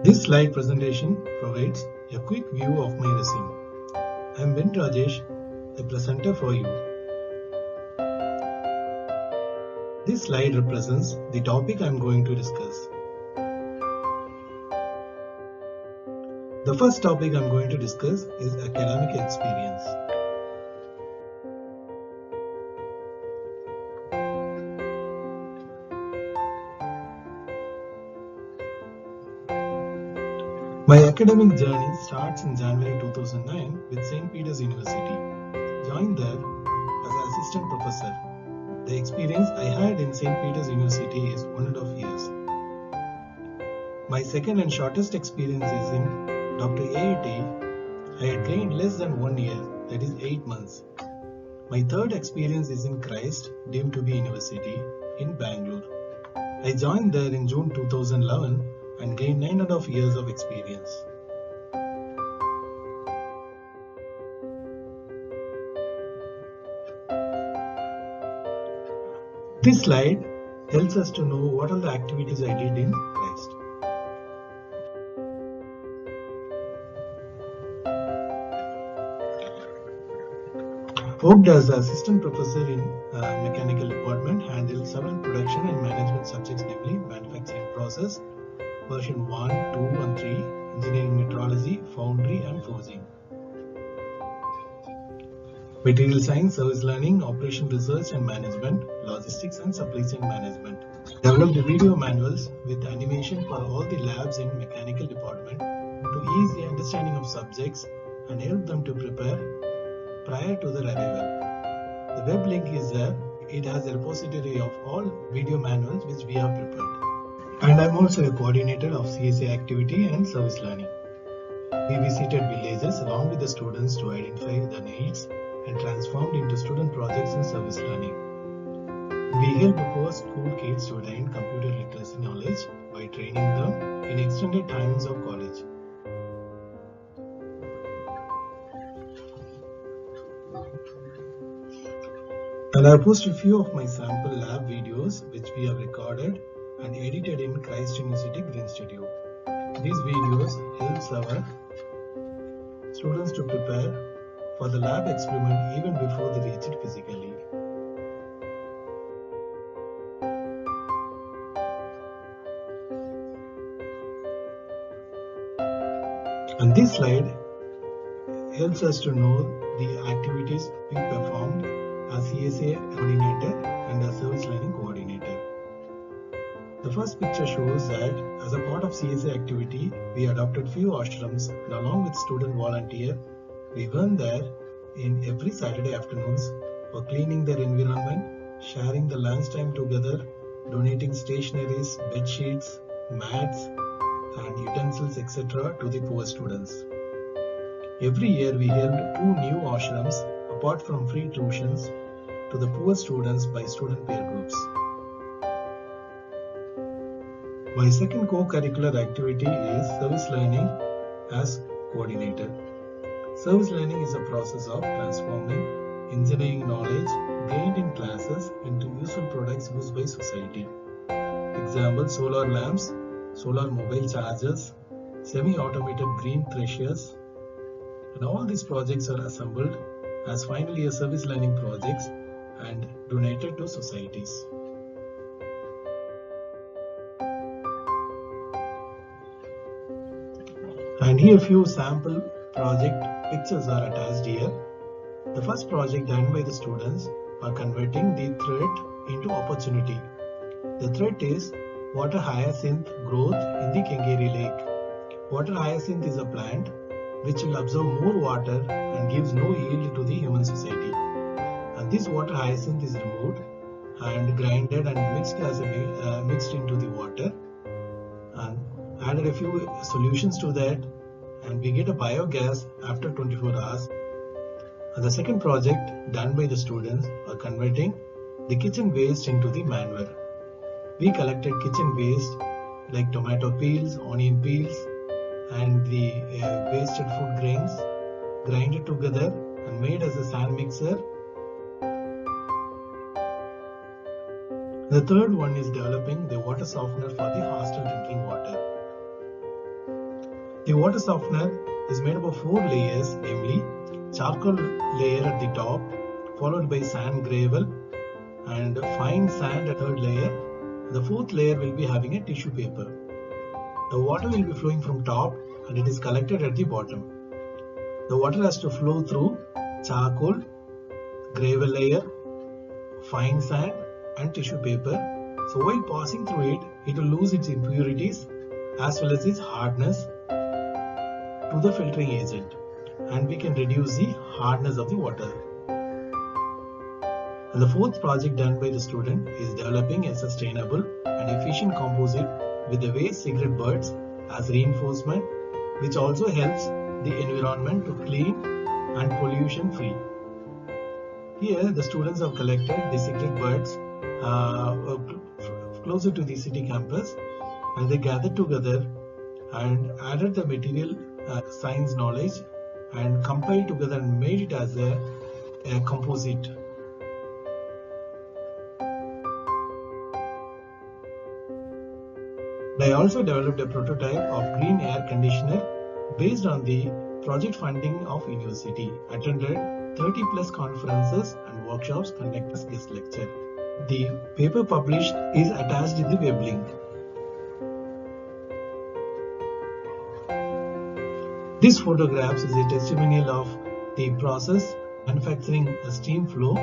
This slide presentation provides a quick view of my resume. I am Ben Rajesh, the presenter for you. This slide represents the topic I am going to discuss. The first topic I am going to discuss is academic experience. My academic journey starts in January 2009 with St. Peter's University. Joined there as an assistant professor. The experience I had in St. Peter's University is 1.5 years. My second and shortest experience is in Dr. AIT. I had gained less than 1 year, that is 8 months. My third experience is in Christ, deemed to be University, in Bangalore. I joined there in June 2011 and gained 9.5 years of experience. This slide helps us to know what are the activities I did in Christ. Worked as the assistant professor in mechanical department, handled several production and management subjects, namely manufacturing process, version 1, 2 and 3, engineering metrology, foundry and forging. Material science, service learning, operation research and management, logistics and supply chain management. Developed video manuals with animation for all the labs in mechanical department to ease the understanding of subjects and help them to prepare prior to their arrival. The web link is there. It has a repository of all video manuals which we have prepared. And I am also a coordinator of CSA activity and service learning. We visited villages along with the students to identify their needs and transformed into student projects in service learning. We helped post-school kids to attain computer literacy knowledge by training them in extended times of college. And I have posted a few of my sample lab videos which we have recorded and edited in Christ University Green Studio. These videos helps our students to prepare for the lab experiment even before they reach it physically. And this slide helps us to know the activities we performed as CSA coordinator and as service learning coordinator. The first picture shows that as a part of CSA activity, we adopted few ashrams and along with student volunteer, we went there in every Saturday afternoons for cleaning their environment, sharing the lunch time together, donating stationeries, bed sheets, mats and utensils etc. to the poor students. Every year we held 2 new ashrams apart from free tuitions to the poor students by student peer groups. My second co-curricular activity is service learning as coordinator. Service learning is a process of transforming engineering knowledge gained in classes into useful products used by society. Example, solar lamps, solar mobile chargers, semi-automated green threshers, and all these projects are assembled as final year service learning projects and donated to societies. And here few sample project pictures are attached here. The first project done by the students are converting the threat into opportunity. The threat is water hyacinth growth in the Kengeri Lake. Water hyacinth is a plant which will absorb more water and gives no yield to the human society. And this water hyacinth is removed and grinded and mixed into the water and added a few solutions to that, and we get a biogas after 24 hours. And the second project done by the students are converting the kitchen waste into the manure. We collected kitchen waste like tomato peels, onion peels and the wasted food grains, grinded together and made as a sand mixer. The third one is developing the water softener for the hostel drinking water. The water softener is made up of 4 layers, namely charcoal layer at the top, followed by sand gravel and fine sand at third layer. The fourth layer will be having a tissue paper. The water will be flowing from top and it is collected at the bottom. The water has to flow through charcoal, gravel layer, fine sand and tissue paper. So while passing through it, it will lose its impurities as well as its hardness to the filtering agent, and we can reduce the hardness of the water. And the fourth project done by the student is developing a sustainable and efficient composite with the waste cigarette butts as reinforcement, which also helps the environment to clean and pollution free. Here the students have collected the cigarette butts closer to the city campus, and they gathered together and added the material science knowledge and compiled together and made it as a composite. They also developed a prototype of green air conditioner based on the project funding of university, attended 30 plus conferences and workshops, conducted as guest lecture. The paper published is attached in the web link. This photographs is a testimonial of the process manufacturing a steam flow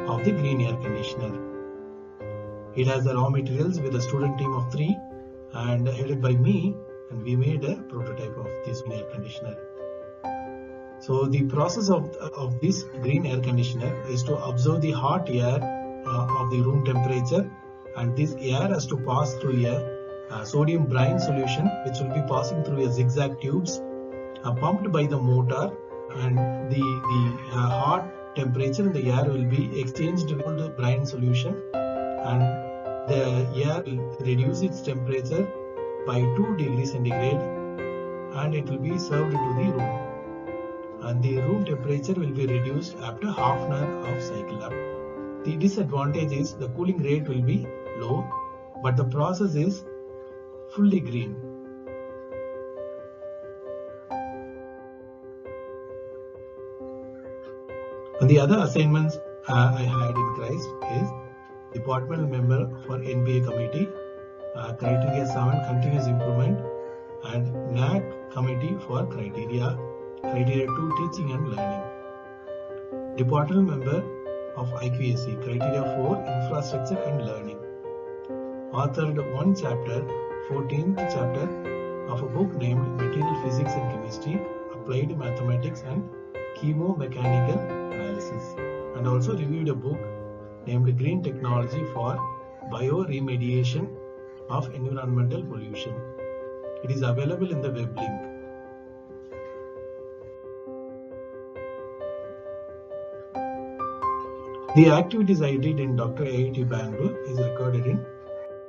of the green air conditioner. It has the raw materials with a student team of 3 and headed by me, and we made a prototype of this green air conditioner. So the process of this green air conditioner is to absorb the hot air of the room temperature, and this air has to pass through a sodium brine solution which will be passing through a zigzag tubes pumped by the motor, and the hot temperature in the air will be exchanged with the brine solution, and the air will reduce its temperature by 2 degrees centigrade, and it will be served to the room, and the room temperature will be reduced after half an hour of cycle up. The disadvantage is the cooling rate will be low, but the process is fully green. And the other assignments I had in Christ is departmental member for NBA committee, criteria 7 continuous improvement, and NAC committee for criteria 2 teaching and learning. Departmental member of IQAC, criteria 4 infrastructure and learning. Authored one chapter, 14th chapter of a book named Material Physics and Chemistry, Applied Mathematics and Chemomechanical Analysis, and also reviewed a book named Green Technology for Bioremediation of Environmental Pollution. It is available in the web link. The activities I did in Dr. IIT Bangalore is recorded in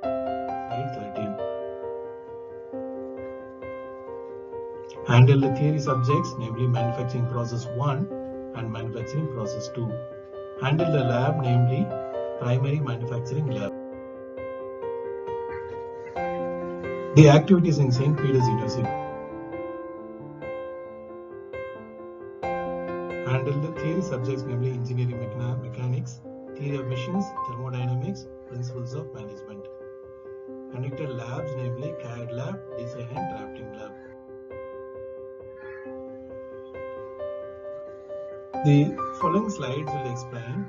slide 13. Handle the theory subjects, namely manufacturing process 1 and manufacturing process 2. Handle the lab, namely primary manufacturing lab. The activities in St. Peter's University. Handle the theory subjects, namely engineering mechanics, theory of machines, thermodynamics, principles of management. Conducted labs, namely CAD lab, design and drafting lab. The following slides will explain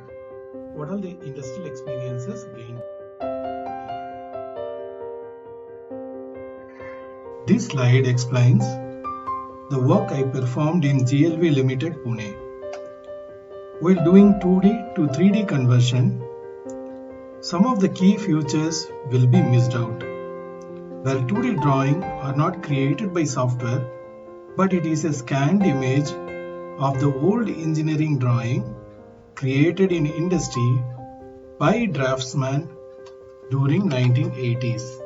what are the industrial experiences gained. This slide explains the work I performed in GLV Limited, Pune. While doing 2D to 3D conversion, some of the key features will be missed out. Where 2D drawing are not created by software, but it is a scanned image of the old engineering drawing created in industry by draftsman during 1980s.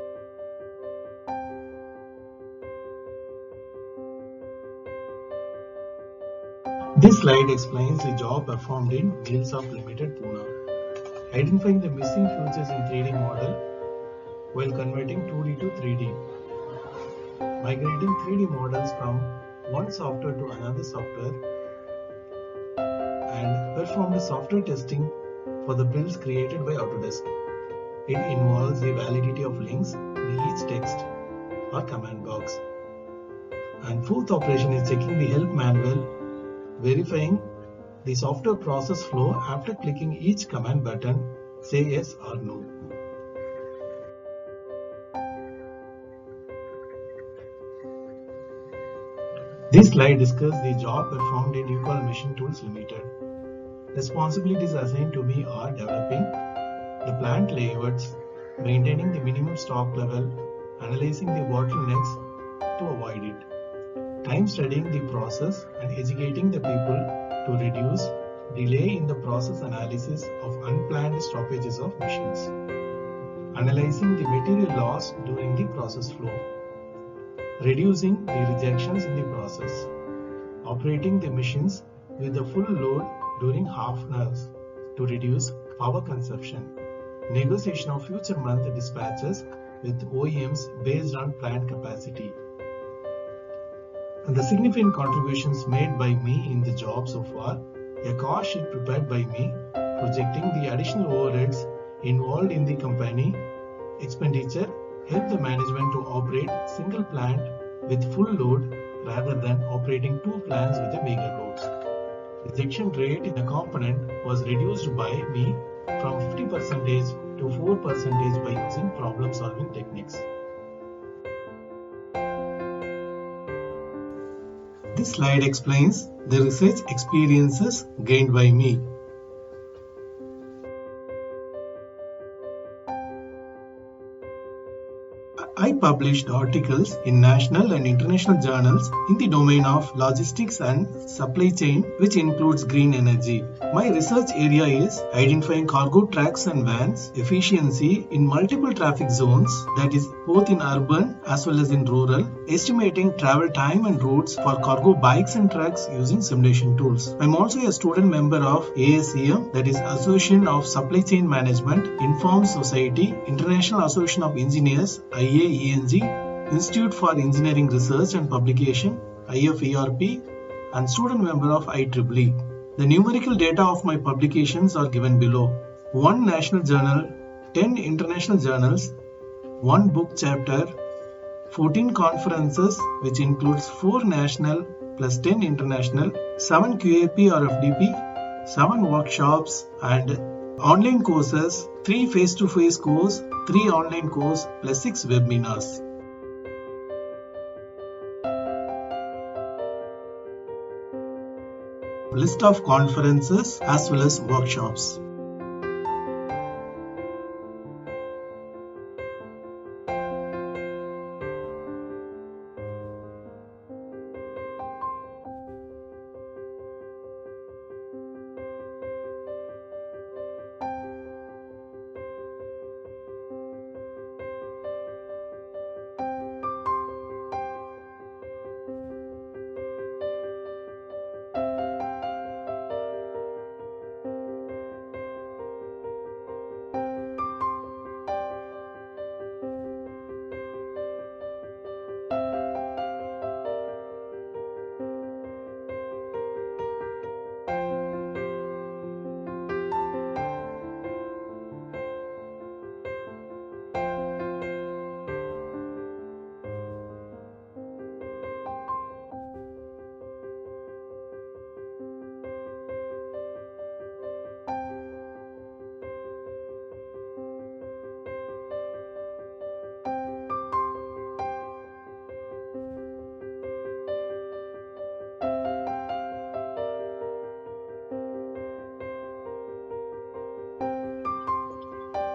This slide explains the job performed in Wheels-Off Limited, Pune, identifying the missing features in 3D model while converting 2D to 3D. My migrating 3D models from one software to another software, and performed software testing for the builds created by Autodesk. It involves the validity of links in each text or command box. And fourth operation is checking the help manual, verifying the software process flow after clicking each command button, say yes or no. This slide discusses the job performed in Ucall Machine Tools Limited. Responsibilities assigned to me are developing the plant layouts, maintaining the minimum stock level, analyzing the bottlenecks to avoid it, time studying the process and educating the people to reduce delay in the process analysis of unplanned stoppages of machines, analyzing the material loss during the process flow, reducing the rejections in the process, operating the machines with the full load during half hours to reduce power consumption, negotiation of future month dispatches with OEMs based on plant capacity. And the significant contributions made by me in the job so far: a cost sheet prepared by me, projecting the additional overheads involved in the company expenditure, help the management to operate single plant with full load rather than operating two plants with a bigger loads. Rejection rate in a component was reduced by me from 50% to 4% by using problem solving techniques. This slide explains the research experiences gained by me. I published articles in national and international journals in the domain of logistics and supply chain, which includes green energy. My research area is identifying cargo trucks and vans efficiency in multiple traffic zones, that is both in urban as well as in rural, estimating travel time and routes for cargo bikes and trucks using simulation tools. I am also a student member of ASEM, that is Association of Supply Chain Management, Informed Society, International Association of Engineers, IAENG, Institute for Engineering Research and Publication, IFERP, and student member of IEEE. The numerical data of my publications are given below: 1 national journal, 10 international journals, 1 book chapter, 14 conferences which includes 4 national plus 10 international, 7 QAP or FDP, 7 workshops and online courses, 3 face-to-face course, 3 online course plus 6 webinars. List of conferences as well as workshops.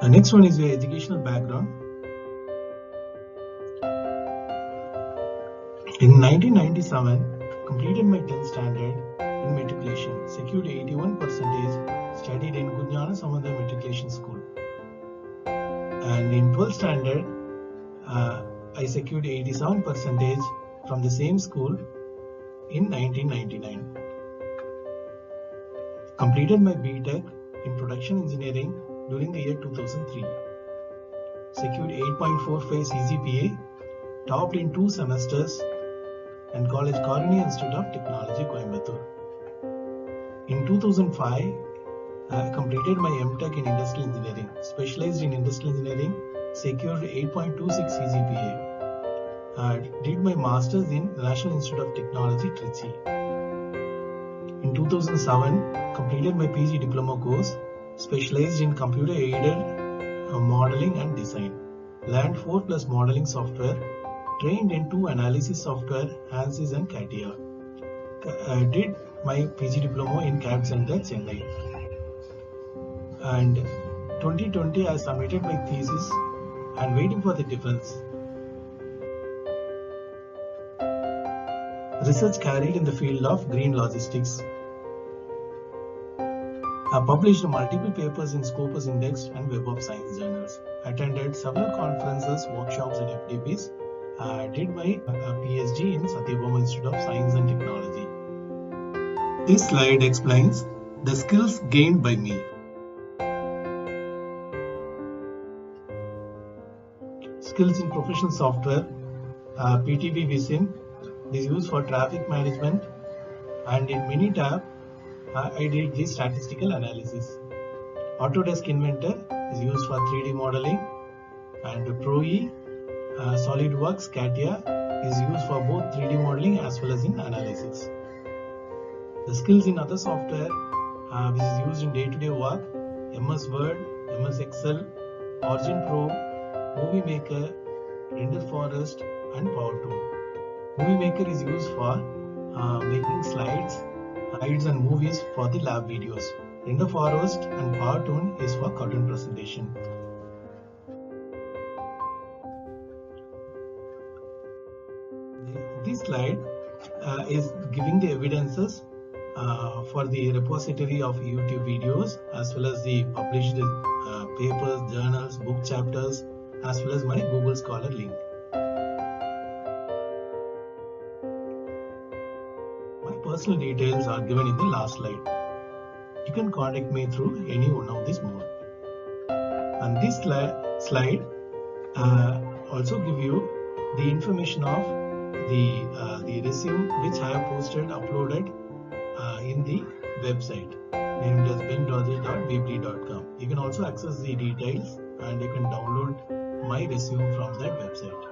The next one is the educational background. In 1997, completed my 10th standard in matriculation, secured 81%, studied in Gujnana Samudra Matriculation School. And in 12th standard, I secured 87% from the same school in 1999. Completed my BTech in production engineering during the year 2003. Secured 8.45 CGPA topped in 2 semesters, and College Karunya Institute of Technology, Coimbatore. In 2005, I completed my MTech in Industrial Engineering, specialized in Industrial Engineering, secured 8.26 CGPA. Did my Masters in National Institute of Technology, Trichy. In 2007, completed my PG Diploma course, specialized in Computer-Aided Modeling and Design. Learned 4+ modeling software, trained in 2 analysis software, ANSYS and CATIA. Did my PG Diploma in CAD Center, Chennai. And 2020, I submitted my thesis and waiting for the defense. Research carried in the field of green logistics. I published multiple papers in Scopus Index and Web of Science journals. Attended several conferences, workshops and FDPs. Did my PhD in Satyabama Institute of Science and Technology. This slide explains the skills gained by me. Skills in professional software, PTV Visin is used for traffic management, and in Minitab, I did the statistical analysis. Autodesk Inventor is used for 3D modeling, and ProE SolidWorks CATIA is used for both 3D modeling as well as in analysis. The skills in other software which is used in day-to-day work, MS Word, MS Excel, Origin Pro, Movie Maker, Render Forest and PowerTool. Movie Maker is used for making slides and movies for the lab videos. Render Forest and PowerTool is for cartoon presentation. This slide is giving the evidences for the repository of YouTube videos as well as the published papers, journals, book chapters as well as my Google Scholar link. My personal details are given in the last slide. You can contact me through any one of these modes. And this slide also give you the information of the resume which I have uploaded in the website named as benrogers.weebly.com. You can also access the details and you can download my resume from that website.